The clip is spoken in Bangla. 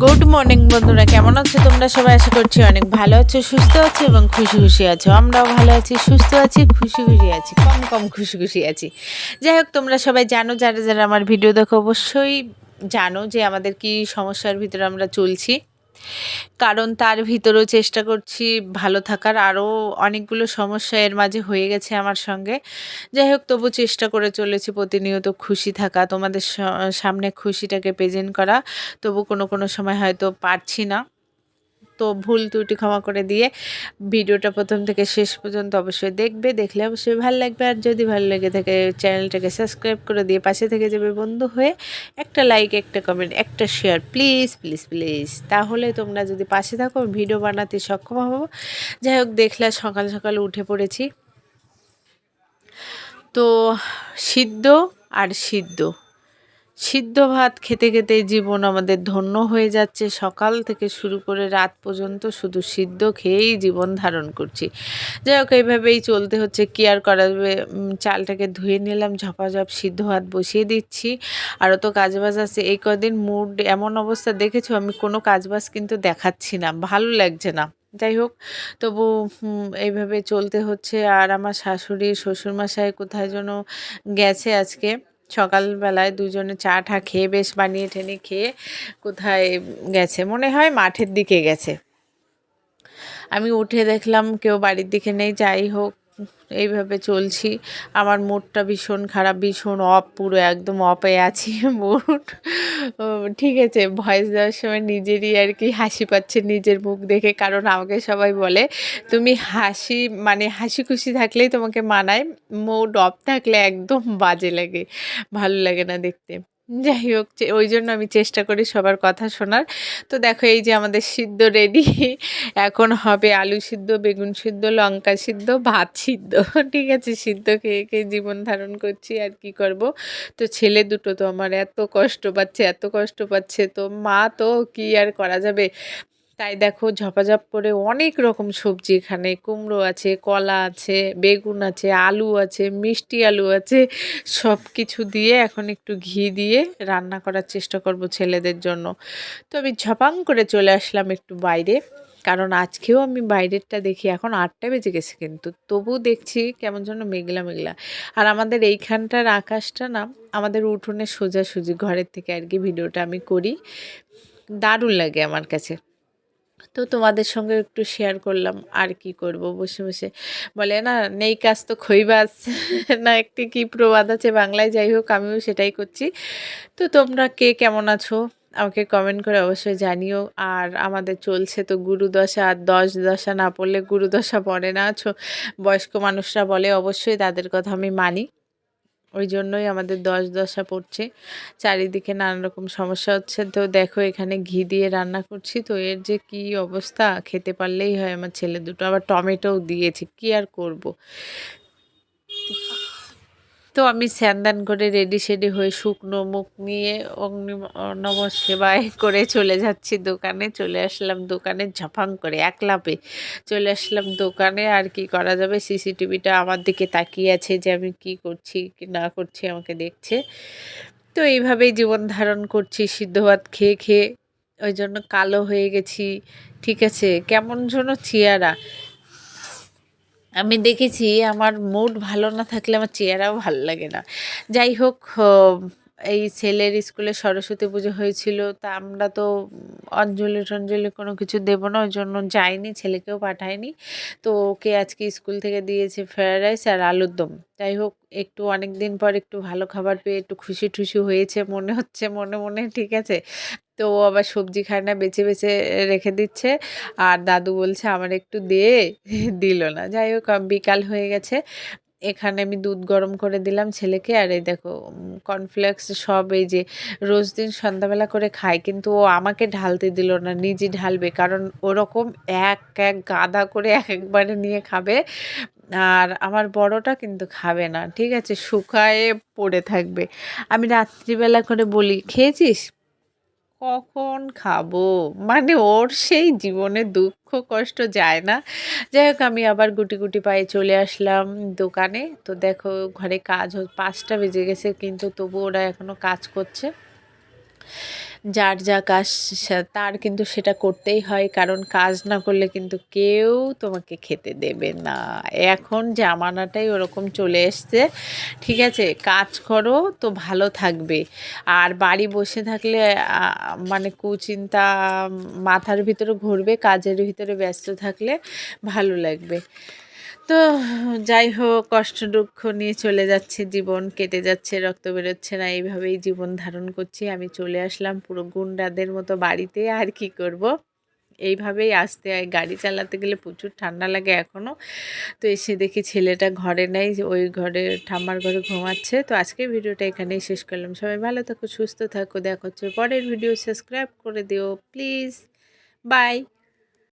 গুড মর্নিং বন্ধুরা, কেমন আছো তোমরা সবাই? আশা করছি অনেক ভালো আছো, সুস্থ আছো এবং খুশি খুশি আছো। আমরাও ভালো আছি, সুস্থ আছি, খুশি খুশি আছি, কম কম খুশি খুশি আছি। যাই হোক, তোমরা সবাই জানো, যারা যারা আমার ভিডিও দেখো অবশ্যই জানো যে আমাদের কি সমস্যার ভিতরে আমরা চলছি। কারণ তার ভিতরেও চেষ্টা করছি ভালো থাকার। আরও অনেকগুলো সমস্যা এর মাঝে হয়ে গেছে আমার সঙ্গে। যাই হোক, তবু চেষ্টা করে চলেছি প্রতিনিয়ত খুশি থাকা, তোমাদের সামনে খুশিটাকে প্রেজেন্ট করা। তবু কোনো কোনো সময় হয়তো পারছি না, তো ভুল ত্রুটি ক্ষমা করে দিয়ে ভিডিওটা প্রথম থেকে শেষ পর্যন্ত অবশ্যই দেখবে। দেখলে অবশ্যই ভালো লাগবে, আর যদি ভালো লেগে থাকে চ্যানেলটাকে সাবস্ক্রাইব করে দিয়ে পাশে থেকে যাবে বন্ধু হয়ে। একটা লাইক, একটা কমেন্ট, একটা শেয়ার, প্লিজ প্লিজ প্লিজ। তাহলে তোমরা যদি পাশে থাকো ভিডিও বানাতে সক্ষম হবো। যাই হোক, দেখলে সকাল সকাল উঠে পড়েছি, তো সিদ্ধ আর সিদ্ধ সিদ্ধ ভাত খেতে খেতে জীবন আমাদের ধন্য হয়ে যাচ্ছে। সকাল থেকে শুরু করে রাত পর্যন্ত শুধু সিদ্ধ খেয়েই জীবন ধারণ করছি। যাই হোক, এইভাবেই চলতে হচ্ছে, কি আর করা যাবে। চালটাকে ধুয়ে নিলাম, ঝপাঝপ সিদ্ধ ভাত বসিয়ে দিচ্ছি। আরও তো কাজবাজ আছে। এই কদিন মুড এমন অবস্থা, দেখেছো, আমি কোনো কাজবাজ কিন্তু দেখাচ্ছি না, ভালো লাগছে না। যাই হোক, তবু এইভাবে চলতে হচ্ছে। আর আমার শাশুড়ি শ্বশুরমশাই কোথায় যেন গেছে আজকে। সকালবেলায় দুজনে চা টা খেয়ে বেশ বানিয়ে টেনে খেয়ে কোথায় গেছে, মনে হয় মাঠের দিকে গেছে। আমি উঠে দেখলাম কেউ বাড়ির দিকে নেই। যাই হোক, এইভাবে চলছি। আমার মুডটা ভীষণ খারাপ, ভীষণ অফ, পুরো একদম অফে আছি মুড। ঠিক আছে, ভয়েস দেওয়ার সময় নিজেরই আর কি হাসি পাচ্ছে নিজের মুখ দেখে। কারণ আমাকে সবাই বলে তুমি হাসি মানে হাসি খুশি থাকলেই তোমাকে মানায়, মুড অফ থাকলে একদম বাজে লাগে, ভালো লাগে না দেখতে। যাই হোক, ওই জন্য আমি চেষ্টা করি সবার কথা শোনার। তো দেখো, এই যে আমাদের সিদ্ধ রেডি। এখন হবে আলু সিদ্ধ, বেগুন সিদ্ধ, লঙ্কা সিদ্ধ, ভাত সিদ্ধ। ঠিক আছে, সিদ্ধ খেয়ে খেয়ে জীবন ধারণ করছি, আর কি করব। তো ছেলে দুটো তো আমার এত কষ্ট পাচ্ছে, এত কষ্ট পাচ্ছে, তো মা তো কি আর করা যাবে। তাই দেখো, ঝপাঝপ করে অনেক রকম সবজি, এখানে কুমড়ো আছে, কলা আছে, বেগুন আছে, আলু আছে, মিষ্টি আলু আছে, সব কিছু দিয়ে এখন একটু ঘি দিয়ে রান্না করার চেষ্টা করব ছেলেদের জন্য। তো আমি ঝপাং করে চলে আসলাম একটু বাইরে, কারণ আজকেও আমি বাইরেরটা দেখি। এখন 8টা বেজে গেছে, কিন্তু তবু দেখছি কেমন যেন মেঘলা মেঘলা। আর আমাদের এইখানটার আকাশটা না, আমাদের উঠোনে সোজাসুজি ঘরের থেকে আর কি ভিডিওটা আমি করি, দারুণ লাগে আমার কাছে। তো তোমাদের সঙ্গে একটু শেয়ার করলাম। আর কি করব, বসে বসে বলে না, নেই কাজ তো খইবাজ। না, একটি কি প্রবাদ আছে বাংলায়। যাই হোক, আমিও সেটাই করছি। তো তোমরা কে কেমন আছো আমাকে কমেন্ট করে অবশ্যই জানিও। আর আমাদের চলছে তো গুরুদশা, আর দশা না পড়লে গুরুদশা পড়ে না। বয়স্ক মানুষরা বলে, অবশ্যই তাদের কথা আমি মানি। ওই জন্যই আমাদের দশা পড়ছে, চারিদিকে নানা রকম সমস্যা হচ্ছে। তো দেখো, এখানে ঘি দিয়ে রান্না করছি, তো এর যে কি অবস্থা, খেতে পারলেই হয়। আমার ছেলে দুটো আবার টমেটোও দিয়েছে, কি আর করব। তো আমি স্নান করে রেডি সেডি হয়ে শুকনো মুখ নিয়ে অগ্নি নম সেবায় করে চলে যাচ্ছি দোকানে। চলে আসলাম দোকানে ঝাপাং করে, এক লাফে চলে আসলাম দোকানে। আর কি করা যাবে, সিসিটিভিটা আমার দিকে তাকিয়ে আছে যে আমি কি করছি কি না করছি, আমাকে দেখছে। তো এইভাবেই জীবন ধারণ করছি সিদ্ধ ভাত খেয়ে খেয়ে। ওই জন্য কালো হয়ে গেছি। ঠিক আছে, কেমন যেন চেহারা। আমি দেখেছি আমার মুড ভালো না থাকলে আমার চেহারাও ভালো লাগে না। যাই হোক, এই ছেলের স্কুলে সরস্বতী পুজো হয়েছিল, তা আমরা তো অঞ্জলি টঞ্জলি কোনো কিছু দেবো না, ওই জন্য যাইনি, ছেলেকেও পাঠাইনি। তো ওকে আজকে স্কুল থেকে দিয়েছে ফ্রায়েড রাইস আর আলুর দম। যাই হোক, একটু অনেক দিন পর একটু ভালো খাবার পেয়ে একটু খুশি টুশি হয়েছে মনে হচ্ছে, মনে মনে। ঠিক আছে, তো ও আবার সবজি খায় না, বেছে বেছে রেখে দিচ্ছে। আর দাদু বলছে আমার একটু দে, দিল না। যাই হোক, বিকাল হয়ে গেছে। এখানে আমি দুধ গরম করে দিলাম ছেলেকে। আর এই দেখো, কর্নফ্লেক্স সব এই যে রোজ দিন সন্ধ্যাবেলা করে খায়, কিন্তু ও আমাকে ঢালতে দিল না, নিজে ঢালবে। কারণ ওরকম এক এক গাদা করে এক একবারে নিয়ে খাবে। আর আমার বড়টা কিন্তু খাবে না, ঠিক আছে, শুকায়ে পড়ে থাকবে। আমি রাত্রিবেলা করে বলি, খেয়েছিস? কখন খাবো, মানে ওর সেই জীবনে দুঃখ কষ্ট যায় না। যাই হোক, আমি আবার গুটি গুটি পায়ে চলে আসলাম দোকানে। তো দেখো, ঘরে কাজ 5টা বেজে গেছে, কিন্তু তবু ওরা এখনো কাজ করছে। যার যা কাজ তার কিন্তু সেটা করতেই হয়, কারণ কাজ না করলে কিন্তু কেউ তোমাকে খেতে দেবে না। এখন জামানাটাই ওরকম চলে এসছে। ঠিক আছে, কাজ করো তো ভালো থাকবে। আর বাড়ি বসে থাকলে মানে কুচিন্তা মাথার ভিতরে ঘুরবে, কাজের ভিতরে ব্যস্ত থাকলে ভালো লাগবে। তো যাই হোক, কষ্ট দুঃখ নিয়ে চলে যাচ্ছে জীবন, কেটে যাচ্ছে, রক্ত বেরোচ্ছে না, এইভাবেই জীবন ধারণ করছি। আমি চলে আসলাম পুরো গুন্ডাদের মতো বাড়িতে, আর কি করব, এইভাবেই আসতে হয়। গাড়ি চালাতে গেলে প্রচুর ঠান্ডা লাগে এখনও। তো এসে দেখি ছেলেটা ঘরে নেই, ওই ঘরে ঠাম্মার ঘরে ঘুমাচ্ছে। তো আজকের ভিডিওটা এখানেই শেষ করলাম। সবাই ভালো থাকো, সুস্থ থাকো, দেখা হচ্ছে পরের ভিডিও। সাবস্ক্রাইব করে দিও প্লিজ। বাই।